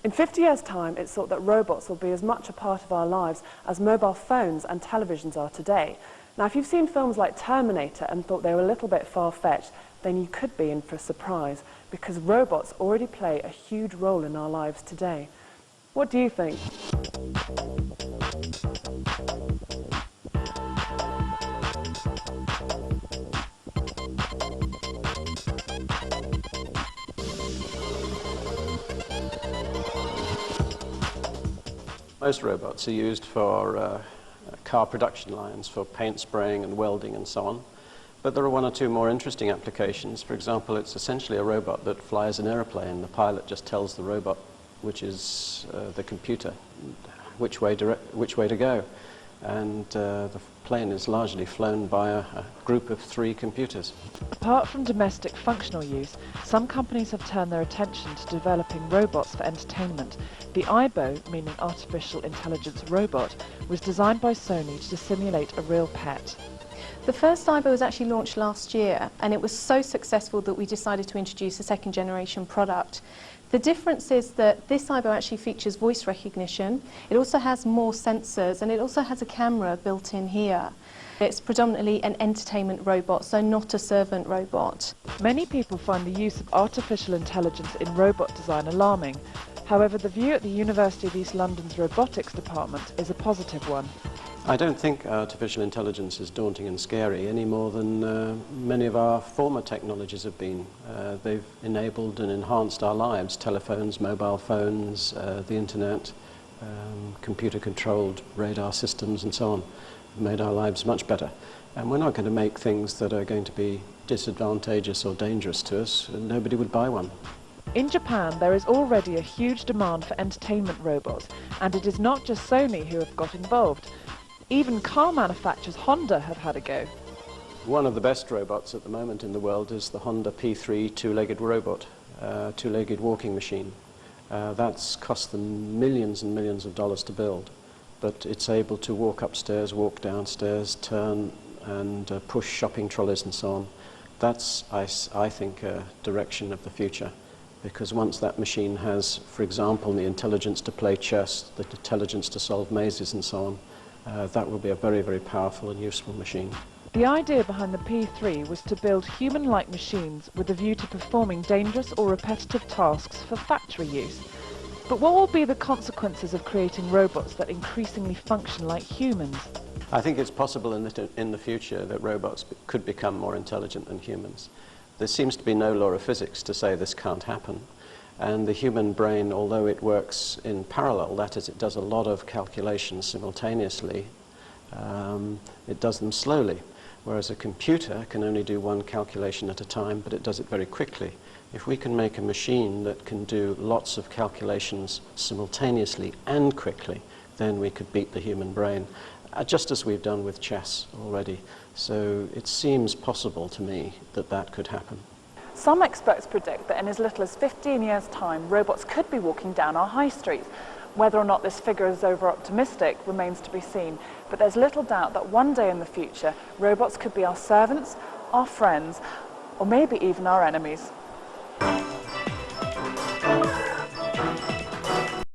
In 50 years' time, it's thought that robots will be as much a part of our lives as mobile phones and televisions are today. Now, if you've seen films like Terminator and thought they were a little bit far-fetched, then you could be in for a surprise, because robots already play a huge role in our lives today. What do you think? Most robots are used for car production lines, for paint spraying and welding and so on. But there are one or two more interesting applications. For example, it's essentially a robot that flies an aeroplane. The pilot just tells the robot, which is the computer, which way to go. And the plane is largely flown by a group of 3 computers. Apart from domestic functional use, some companies have turned their attention to developing robots for entertainment. The AIBO, meaning Artificial Intelligence Robot, was designed by Sony to simulate a real pet. The first AIBO was actually launched last year, and it was so successful that we decided to introduce a second generation product. The difference is that this AIBO actually features voice recognition. It also has more sensors, and it also has a camera built in here. It's predominantly an entertainment robot, so not a servant robot. Many people find the use of artificial intelligence in robot design alarming. However, the view at the University of East London's robotics department is a positive one. I don't think artificial intelligence is daunting and scary any more than many of our former technologies have been. They've enabled and enhanced our lives: telephones, mobile phones, the internet, computer-controlled radar systems and so on. Made our lives much better. And we're not going to make things that are going to be disadvantageous or dangerous to us, and nobody would buy one. In Japan, there is already a huge demand for entertainment robots, and it is not just Sony who have got involved. Even car manufacturers Honda have had a go. One of the best robots at the moment in the world is the Honda P3 two-legged robot, two-legged walking machine. That's cost them millions and millions of dollars to build, but it's able to walk upstairs, walk downstairs, turn and push shopping trolleys and so on. That's, I think, a direction of the future, because once that machine has, for example, the intelligence to play chess, the intelligence to solve mazes and so on, that will be a very, very powerful and useful machine. The idea behind the P3 was to build human-like machines with a view to performing dangerous or repetitive tasks for factory use. But what will be the consequences of creating robots that increasingly function like humans? I think it's possible in the future that robots could become more intelligent than humans. There seems to be no law of physics to say this can't happen. And the human brain, although it works in parallel, that is, it does a lot of calculations simultaneously, it does them slowly. Whereas a computer can only do one calculation at a time, but it does it very quickly. If we can make a machine that can do lots of calculations simultaneously and quickly, then we could beat the human brain, just as we've done with chess already. So it seems possible to me that that could happen. Some experts predict that in as little as 15 years' time, robots could be walking down our high streets. Whether or not this figure is over-optimistic remains to be seen, but there's little doubt that one day in the future, robots could be our servants, our friends, or maybe even our enemies.